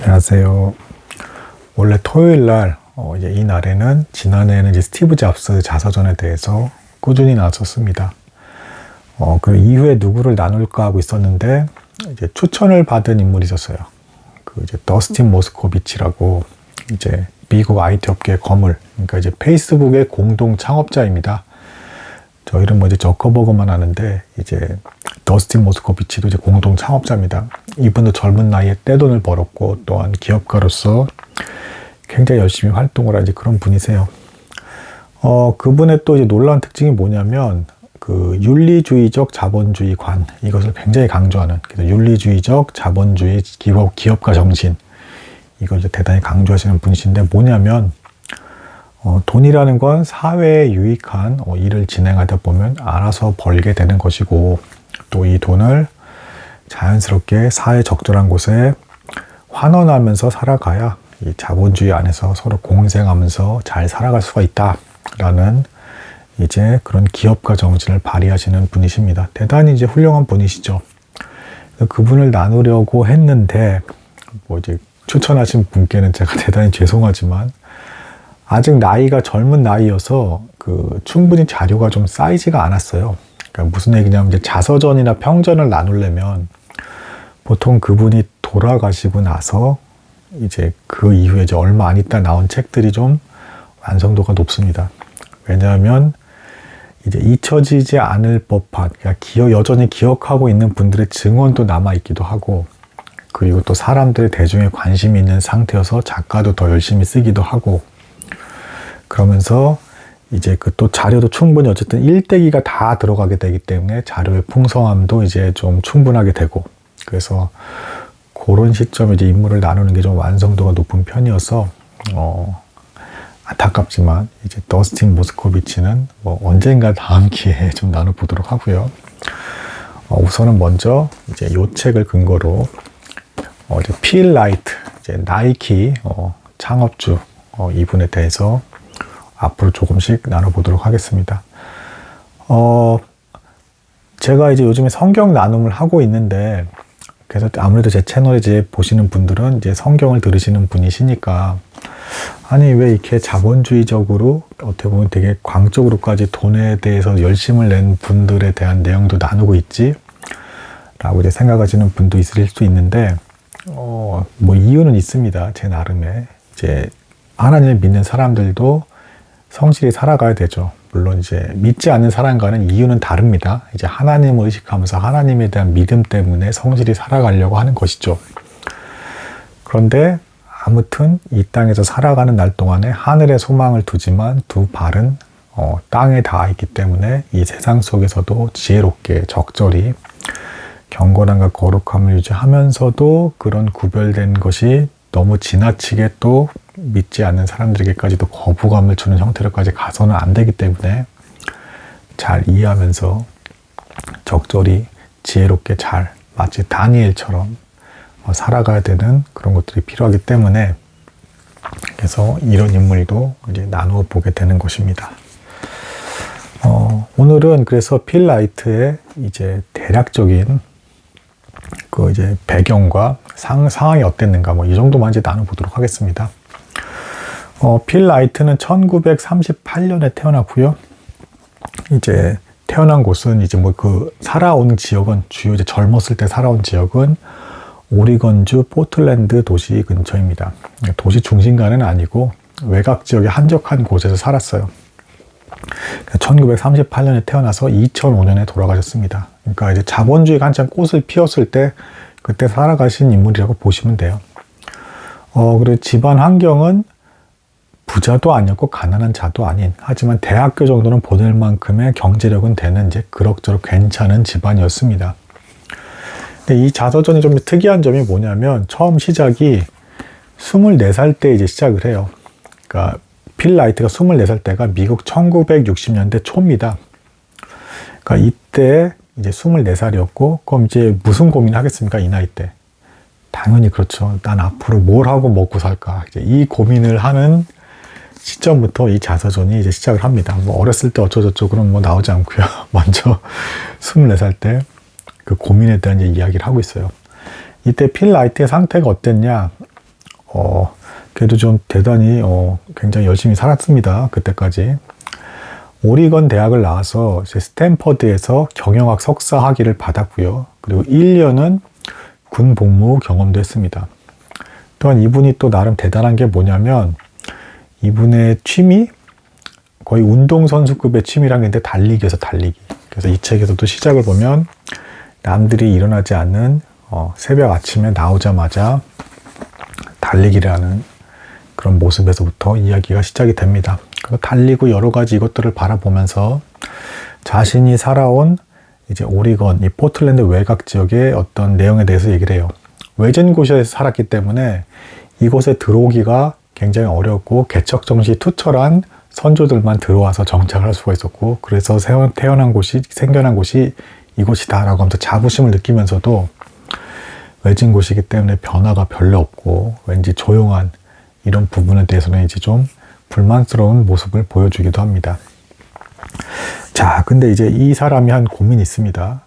안녕하세요. 원래 토요일 날, 이제 이 날에는 지난해에는 이제 스티브 잡스 자서전에 대해서 꾸준히 나눴었습니다. 그 이후에 누구를 나눌까 하고 있었는데, 이제 추천을 받은 인물이 있었어요. 그 이제 더스틴 모스코비치라고, 이제 미국 IT 업계의 거물, 그러니까 이제 페이스북의 공동 창업자입니다. 저희는 뭐 이제 저커버그만 아는데, 이제 더스틴 모스코비치도 이제 공동 창업자입니다. 이분도 젊은 나이에 떼돈을 벌었고, 또한 기업가로서 굉장히 열심히 활동을 한 이제 그런 분이세요. 그분의 또 이제 놀라운 특징이 뭐냐면, 그 윤리주의적 자본주의관, 이것을 굉장히 강조하는, 그래서 윤리주의적 자본주의 기업가 정신, 이걸 이제 대단히 강조하시는 분이신데, 뭐냐면, 돈이라는 건 사회에 유익한 일을 진행하다 보면 알아서 벌게 되는 것이고, 또 이 돈을 자연스럽게 사회 적절한 곳에 환원하면서 살아가야 이 자본주의 안에서 서로 공생하면서 잘 살아갈 수가 있다라는 이제 그런 기업가 정신을 발휘하시는 분이십니다. 대단히 이제 훌륭한 분이시죠. 그분을 나누려고 했는데, 뭐 이제 추천하신 분께는 제가 대단히 죄송하지만, 아직 나이가 젊은 나이여서 그 충분히 자료가 좀 쌓이지가 않았어요. 그러니까 무슨 얘기냐면, 이제 자서전이나 평전을 나누려면 보통 그분이 돌아가시고 나서 이제 그 이후에 이제 얼마 안 있다 나온 책들이 좀 완성도가 높습니다. 왜냐하면 이제 잊혀지지 않을 법한, 그러니까 여전히 기억하고 있는 분들의 증언도 남아있기도 하고, 그리고 또 사람들 대중에 관심이 있는 상태여서 작가도 더 열심히 쓰기도 하고, 그러면서 이제 그 또 자료도 충분히 어쨌든 일대기가 다 들어가게 되기 때문에 자료의 풍성함도 이제 좀 충분하게 되고, 그래서 그런 시점에 이제 인물을 나누는 게 좀 완성도가 높은 편이어서 안타깝지만 이제 더스틴 모스코비치는 뭐 언젠가 다음 기회에 좀 나눠보도록 하고요. 우선은 먼저 이제 요 책을 근거로 이제 필 라이트, 이제 나이키 창업주 이분에 대해서 앞으로 조금씩 나눠보도록 하겠습니다. 제가 이제 요즘에 성경 나눔을 하고 있는데, 그래서 아무래도 제 채널에 이제 보시는 분들은 이제 성경을 들으시는 분이시니까, 아니, 왜 이렇게 자본주의적으로 어떻게 보면 되게 광적으로까지 돈에 대해서 열심을 낸 분들에 대한 내용도 나누고 있지? 라고 이제 생각하시는 분도 있을 수 있는데, 뭐 이유는 있습니다. 제 나름의. 이제 하나님을 믿는 사람들도 성실히 살아가야 되죠. 물론 이제 믿지 않는 사람과는 이유는 다릅니다. 이제 하나님을 의식하면서 하나님에 대한 믿음 때문에 성실히 살아가려고 하는 것이죠. 그런데 아무튼 이 땅에서 살아가는 날 동안에 하늘에 소망을 두지만 두 발은 땅에 닿아 있기 때문에 이 세상 속에서도 지혜롭게 적절히 경건함과 거룩함을 유지하면서도 그런 구별된 것이 너무 지나치게 또 믿지 않는 사람들에게까지도 거부감을 주는 형태로까지 가서는 안 되기 때문에 잘 이해하면서 적절히 지혜롭게 잘 마치 다니엘처럼 살아가야 되는 그런 것들이 필요하기 때문에, 그래서 이런 인물도 이제 나누어 보게 되는 것입니다. 오늘은 그래서 필 라이트의 이제 대략적인 그 이제 배경과 상황이 어땠는가 뭐 이 정도만 이제 나눠보도록 하겠습니다. 필 라이트는 1938년에 태어났고요. 이제 태어난 곳은 이제 뭐 그 살아온 지역은 주요 이제 젊었을 때 살아온 지역은 오리건주 포틀랜드 도시 근처입니다. 도시 중심가는 아니고 외곽 지역의 한적한 곳에서 살았어요. 1938년에 태어나서 2005년에 돌아가셨습니다. 그러니까 이제 자본주의가 한창 꽃을 피웠을 때 그때 살아가신 인물이라고 보시면 돼요. 그리고 집안 환경은 부자도 아니었고 가난한 자도 아닌, 하지만 대학교 정도는 보낼 만큼의 경제력은 되는 이제 그럭저럭 괜찮은 집안이었습니다. 근데 이 자서전이 좀 특이한 점이 뭐냐면 처음 시작이 24살 때 이제 시작을 해요. 그러니까 필 라이트가 24살 때가 미국 1960년대 초입니다. 그러니까 이때 이제 24살이었고, 그럼 이제 무슨 고민을 하겠습니까? 이 나이 때. 당연히 그렇죠. 난 앞으로 뭘 하고 먹고 살까? 이제 이 고민을 하는 시점부터 이 자서전이 이제 시작을 합니다. 뭐 어렸을 때 어쩌고저쩌고는 뭐 나오지 않고요. 먼저 24살 때 그 고민에 대한 이제 이야기를 하고 있어요. 이때 필 라이트의 상태가 어땠냐? 그래도 좀 대단히 굉장히 열심히 살았습니다. 그때까지. 오리건 대학을 나와서 이제 스탠퍼드에서 경영학 석사 학위를 받았고요. 그리고 1년은 군 복무 경험도 했습니다. 또한 이분이 또 나름 대단한 게 뭐냐면 이분의 취미? 거의 운동선수급의 취미란 게 있는데 달리기에서 달리기. 그래서 이 책에서도 시작을 보면 남들이 일어나지 않는 새벽 아침에 나오자마자 달리기를 하는 그런 모습에서부터 이야기가 시작이 됩니다. 그래서 달리고 여러 가지 이것들을 바라보면서 자신이 살아온 이제 오리건, 이 포틀랜드 외곽 지역의 어떤 내용에 대해서 얘기를 해요. 외진 곳에서 살았기 때문에 이곳에 들어오기가 굉장히 어렵고 개척정시 투철한 선조들만 들어와서 정착을 할 수가 있었고, 그래서 생겨난 곳이 이곳이다 라고 하면서 자부심을 느끼면서도 외진 곳이기 때문에 변화가 별로 없고 왠지 조용한 이런 부분에 대해서는 이제 좀 불만스러운 모습을 보여주기도 합니다. 자, 근데 이제 이 사람이 한 고민이 있습니다.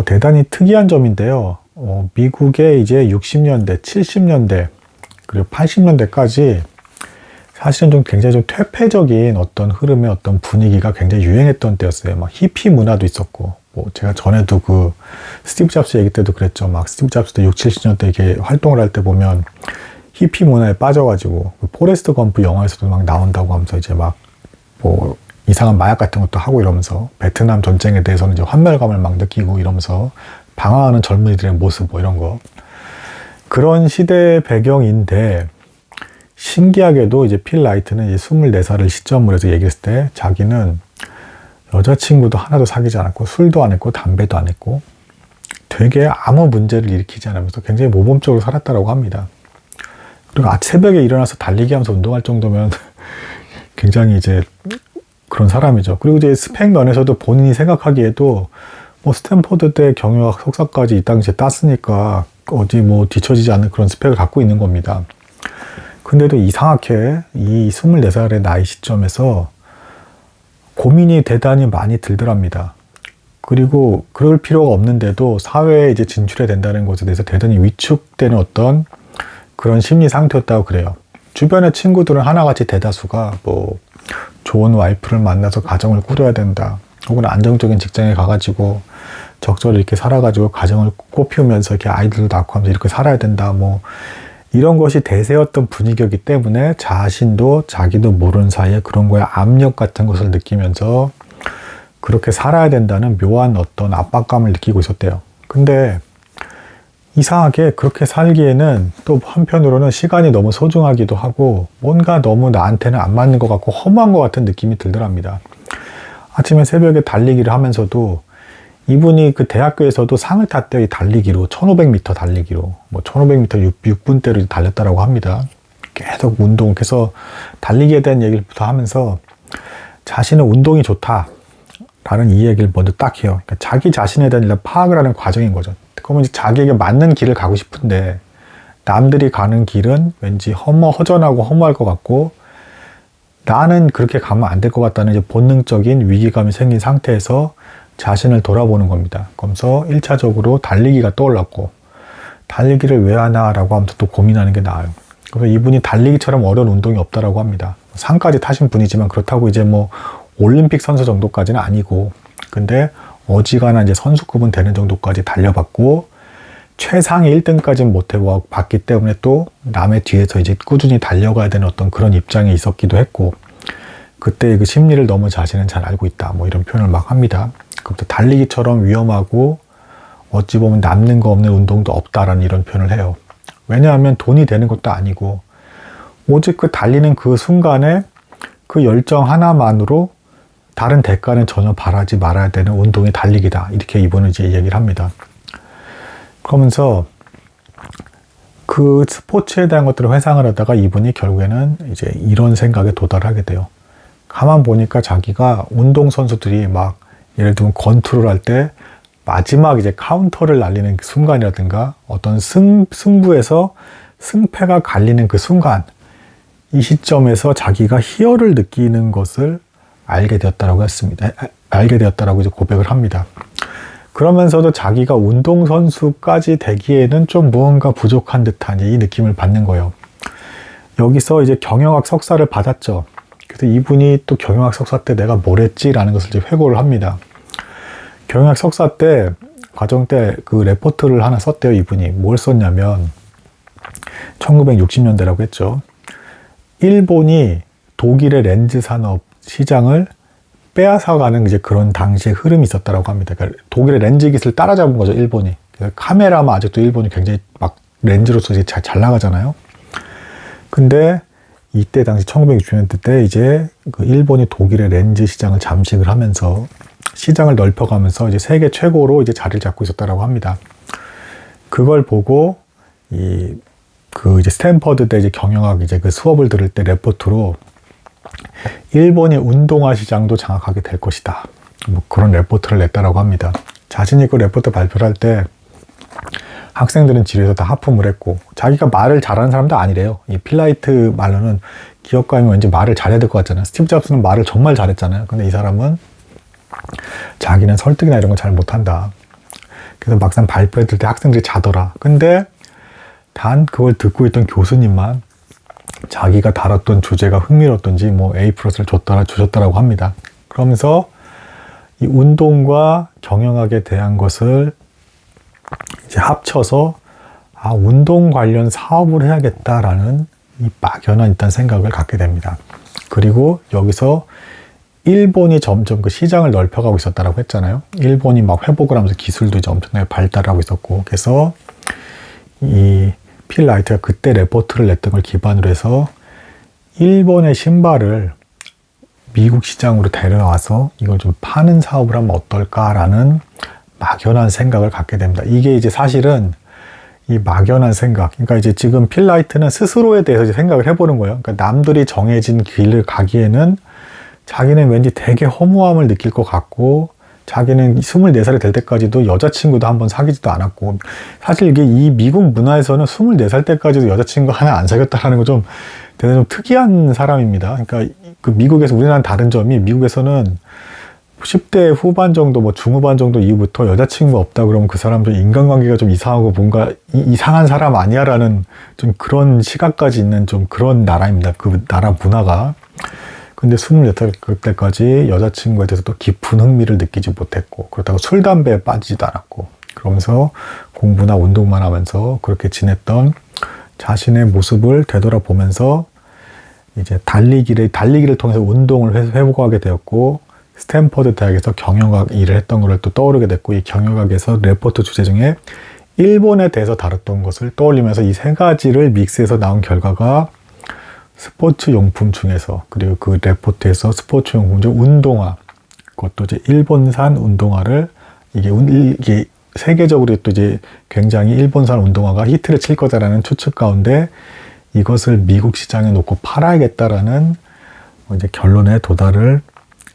대단히 특이한 점인데요. 미국의 이제 60년대, 70년대, 그리고 80년대까지 사실은 좀 굉장히 좀 퇴폐적인 어떤 흐름의 어떤 분위기가 굉장히 유행했던 때였어요. 막 히피 문화도 있었고, 뭐 제가 전에도 그 스티브 잡스 얘기 때도 그랬죠. 막 스티브 잡스도 60, 70년대 이렇게 활동을 할 때 보면 히피 문화에 빠져가지고 포레스트 검프 영화에서도 막 나온다고 하면서 이제 막 뭐 이상한 마약 같은 것도 하고 이러면서 베트남 전쟁에 대해서는 이제 환멸감을 막 느끼고 이러면서 방황하는 젊은이들의 모습 뭐 이런 거, 그런 시대 배경인데 신기하게도 이제 필 라이트는 이제 24살을 시점으로 해서 얘기했을 때 자기는 여자친구도 하나도 사귀지 않았고 술도 안 했고 담배도 안 했고 되게 아무 문제를 일으키지 않으면서 굉장히 모범적으로 살았다고 합니다. 그리고 새벽에 일어나서 달리기 하면서 운동할 정도면 굉장히 이제 그런 사람이죠. 그리고 이제 스펙 면에서도 본인이 생각하기에도 뭐 스탠포드대 경영학 석사까지 이 당시에 땄으니까 어디 뭐 뒤처지지 않는 그런 스펙을 갖고 있는 겁니다. 근데도 이상하게 이 24살의 나이 시점에서 고민이 대단히 많이 들더랍니다. 그리고 그럴 필요가 없는데도 사회에 이제 진출해야 된다는 것에 대해서 대단히 위축되는 어떤 그런 심리 상태였다고 그래요. 주변의 친구들은 하나같이 대다수가 뭐 좋은 와이프를 만나서 가정을 꾸려야 된다, 혹은 안정적인 직장에 가가지고 적절히 이렇게 살아가지고 가정을 꽃피우면서 이렇게 아이들도 낳고 하면서 이렇게 살아야 된다, 뭐 이런 것이 대세였던 분위기였기 때문에 자기도 모르는 사이에 그런 거에 압력 같은 것을 느끼면서 그렇게 살아야 된다는 묘한 어떤 압박감을 느끼고 있었대요. 근데 이상하게 그렇게 살기에는 또 한편으로는 시간이 너무 소중하기도 하고 뭔가 너무 나한테는 안 맞는 것 같고 허무한 것 같은 느낌이 들더랍니다. 아침에 새벽에 달리기를 하면서도 이분이 그 대학교에서도 상을 탔대요. 이 달리기로 1500m 달리기로 뭐 1500m 6분대로 달렸다라고 합니다. 계속 운동, 그래서 달리기에 대한 얘기부터 하면서 자신은 운동이 좋다라는 이 얘기를 먼저 딱 해요. 그러니까 자기 자신에 대한 파악을 하는 과정인 거죠. 그러면 이제 자기에게 맞는 길을 가고 싶은데 남들이 가는 길은 왠지 허전하고 허무할 것 같고 나는 그렇게 가면 안 될 것 같다는 이제 본능적인 위기감이 생긴 상태에서 자신을 돌아보는 겁니다. 그러면서 1차적으로 달리기가 떠올랐고, 달리기를 왜 하나라고 하면서 또 고민하는 게 나아요. 그래서 이분이 달리기처럼 어려운 운동이 없다라고 합니다. 상까지 타신 분이지만 그렇다고 이제 뭐 올림픽 선수 정도까지는 아니고, 근데 어지간한 이제 선수급은 되는 정도까지 달려봤고 최상위 1등까지는 못 해봤기 때문에 또 남의 뒤에서 이제 꾸준히 달려가야 되는 어떤 그런 입장에 있었기도 했고, 그때 그 심리를 너무 자신은 잘 알고 있다, 뭐 이런 표현을 막 합니다. 그것도 달리기처럼 위험하고 어찌 보면 남는 거 없는 운동도 없다라는 이런 표현을 해요. 왜냐하면 돈이 되는 것도 아니고 오직 그 달리는 그 순간에 그 열정 하나만으로 다른 대가는 전혀 바라지 말아야 되는 운동이 달리기다, 이렇게 이분은 이제 얘기를 합니다. 그러면서 그 스포츠에 대한 것들을 회상을 하다가 이분이 결국에는 이제 이런 생각에 도달하게 돼요. 가만 보니까 자기가 운동선수들이 막 예를 들면 권투를 할 때 마지막 이제 카운터를 날리는 그 순간이라든가 어떤 승부에서 승패가 갈리는 그 순간, 이 시점에서 자기가 희열을 느끼는 것을 알게 되었다라고 했습니다. 알게 되었다라고 이제 고백을 합니다. 그러면서도 자기가 운동선수까지 되기에는 좀 무언가 부족한 듯한 이 느낌을 받는 거예요. 여기서 이제 경영학 석사를 받았죠. 그래서 이분이 또 경영학 석사 때 내가 뭘 했지라는 것을 이제 회고를 합니다. 경영학 석사 때 과정 때 그 레포트를 하나 썼대요. 이분이 뭘 썼냐면 1960년대라고 했죠. 일본이 독일의 렌즈 산업 시장을 빼앗아가는 이제 그런 당시의 흐름이 있었다라고 합니다. 그러니까 독일의 렌즈 기술을 따라잡은 거죠, 일본이. 카메라만 아직도 일본이 굉장히 막 렌즈로서 이제 잘 나가잖아요. 근데 이때 당시 1960년대 때 이제 그 일본이 독일의 렌즈 시장을 잠식을 하면서 시장을 넓혀가면서 이제 세계 최고로 이제 자리를 잡고 있었다라고 합니다. 그걸 보고 이제 스탠퍼드대 이제 경영학 이제 그 수업을 들을 때 레포트로 일본이 운동화 시장도 장악하게 될 것이다. 뭐 그런 레포트를 냈다라고 합니다. 자신이 그 레포트 발표를 할 때 학생들은 지루해서 다 하품을 했고, 자기가 말을 잘하는 사람도 아니래요. 이 필라이트 말로는 기업가이면 왠지 말을 잘해야 될 것 같잖아요. 스티브 잡스는 말을 정말 잘했잖아요. 근데 이 사람은 자기는 설득이나 이런 걸 잘 못한다. 그래서 막상 발표했을 때 학생들이 자더라. 근데 단 그걸 듣고 있던 교수님만 자기가 다뤘던 주제가 흥미로웠던지 뭐 A+를 주셨다라고 합니다. 그러면서 이 운동과 경영학에 대한 것을 이제 합쳐서 운동 관련 사업을 해야겠다라는 이 막연한 일단 생각을 갖게 됩니다. 그리고 여기서 일본이 점점 그 시장을 넓혀가고 있었다라고 했잖아요. 일본이 막 회복을 하면서 기술도 이제 엄청나게 발달하고 있었고, 그래서 이 필 라이트가 그때 레포트를 냈던 걸 기반으로 해서 일본의 신발을 미국 시장으로 데려와서 이걸 좀 파는 사업을 하면 어떨까라는 막연한 생각을 갖게 됩니다. 이게 이제 사실은 이 막연한 생각, 그러니까 이제 지금 필 라이트는 스스로에 대해서 이제 생각을 해보는 거예요. 그러니까 남들이 정해진 길을 가기에는 자기는 왠지 되게 허무함을 느낄 것 같고, 자기는 24살이 될 때까지도 여자친구도 한번 사귀지도 않았고, 사실 이게 이 미국 문화에서는 24살 때까지도 여자친구 하나 안 사귀었다라는 거 좀 대단히 좀 특이한 사람입니다. 그러니까 그 미국에서 우리나라는 다른 점이, 미국에서는 10대 후반 정도, 뭐 중후반 정도 이후부터 여자친구가 없다 그러면 그 사람 좀 인간관계가 좀 이상하고 뭔가 이상한 사람 아니야 라는 좀 그런 시각까지 있는 좀 그런 나라입니다. 그 나라 문화가. 근데 28살 때까지 여자친구에 대해서 또 깊은 흥미를 느끼지 못했고, 그렇다고 술, 담배에 빠지지도 않았고, 그러면서 공부나 운동만 하면서 그렇게 지냈던 자신의 모습을 되돌아보면서 이제 달리기를 통해서 운동을 회복하게 되었고, 스탠퍼드 대학에서 경영학 일을 했던 것을 또 떠오르게 됐고, 이 경영학에서 레포트 주제 중에 일본에 대해서 다뤘던 것을 떠올리면서 이 세 가지를 믹스해서 나온 결과가 스포츠 용품 중에서, 그리고 그 레포트에서 스포츠 용품 중 운동화, 그것도 이제 일본산 운동화를 이게 세계적으로 또 이제 굉장히 일본산 운동화가 히트를 칠 거다라는 추측 가운데 이것을 미국 시장에 놓고 팔아야겠다라는 이제 결론에 도달을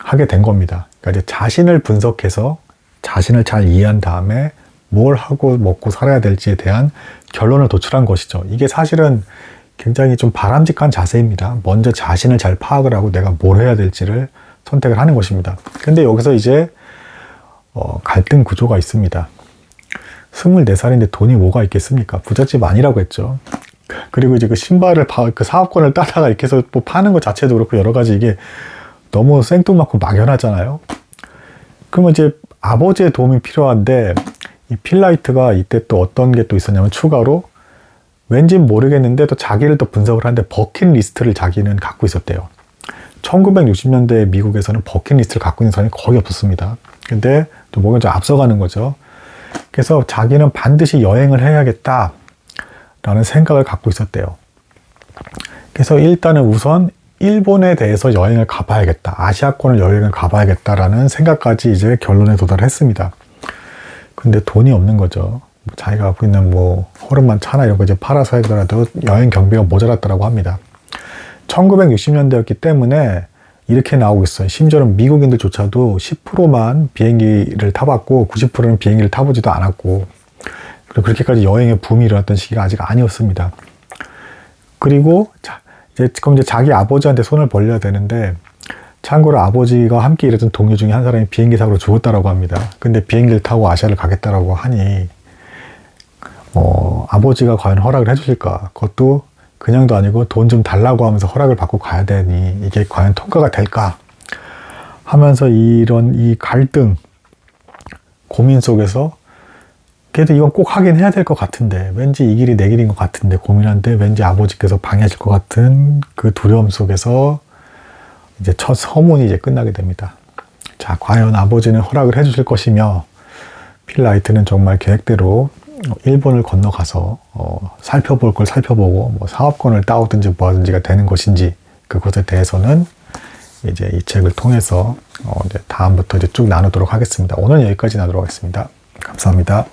하게 된 겁니다. 그러니까 이제 자신을 분석해서 자신을 잘 이해한 다음에 뭘 하고 먹고 살아야 될지에 대한 결론을 도출한 것이죠. 이게 사실은 굉장히 좀 바람직한 자세입니다. 먼저 자신을 잘 파악을 하고 내가 뭘 해야 될지를 선택을 하는 것입니다. 근데 여기서 이제 갈등 구조가 있습니다. 24살인데 돈이 뭐가 있겠습니까? 부잣집 아니라고 했죠. 그리고 이제 그 신발을 그 사업권을 따다가 이렇게 해서 뭐 파는 것 자체도 그렇고 여러 가지 이게 너무 생뚱맞고 막연하잖아요. 그러면 이제 아버지의 도움이 필요한데, 이 필라이트가 이때 또 어떤 게 또 있었냐면 추가로 왠진 모르겠는데 또 자기를 또 분석을 하는데 버킷리스트를 자기는 갖고 있었대요. 1960년대 미국에서는 버킷리스트를 갖고 있는 사람이 거의 없었습니다. 근데 또 뭔가 좀 앞서가는 거죠. 그래서 자기는 반드시 여행을 해야겠다 라는 생각을 갖고 있었대요. 그래서 일단은 우선 일본에 대해서 여행을 가봐야겠다, 아시아권을 여행을 가봐야겠다라는 생각까지 이제 결론에 도달했습니다. 근데 돈이 없는 거죠. 자기가 갖고 있는 뭐 허름한 차나 이런 거 이제 팔아서 하더라도 여행 경비가 모자랐다고 합니다. 1960년대였기 때문에 이렇게 나오고 있어요. 심지어는 미국인들조차도 10%만 비행기를 타봤고 90%는 비행기를 타보지도 않았고, 그리고 그렇게까지 여행의 붐이 일어났던 시기가 아직 아니었습니다. 그리고 그럼 이제 자기 아버지한테 손을 벌려야 되는데, 참고로 아버지가 함께 일했던 동료 중에 한 사람이 비행기 사고로 죽었다고 합니다. 근데 비행기를 타고 아시아를 가겠다라고 하니 아버지가 과연 허락을 해주실까? 그것도 그냥도 아니고 돈 좀 달라고 하면서 허락을 받고 가야 되니 이게 과연 통과가 될까 하면서 이런 이 갈등, 고민 속에서 그래도 이건 꼭 하긴 해야 될 것 같은데 왠지 이 길이 내 길인 것 같은데 고민한데 왠지 아버지께서 방해하실 것 같은 그 두려움 속에서 이제 첫 서문이 이제 끝나게 됩니다. 자, 과연 아버지는 허락을 해주실 것이며 필라이트는 정말 계획대로 일본을 건너가서 살펴볼 걸 살펴보고 뭐 사업권을 따오든지 뭐하든지가 되는 것인지 그것에 대해서는 이제 이 책을 통해서 이제 다음부터 이제 쭉 나누도록 하겠습니다. 오늘 여기까지 나누도록 하겠습니다. 감사합니다.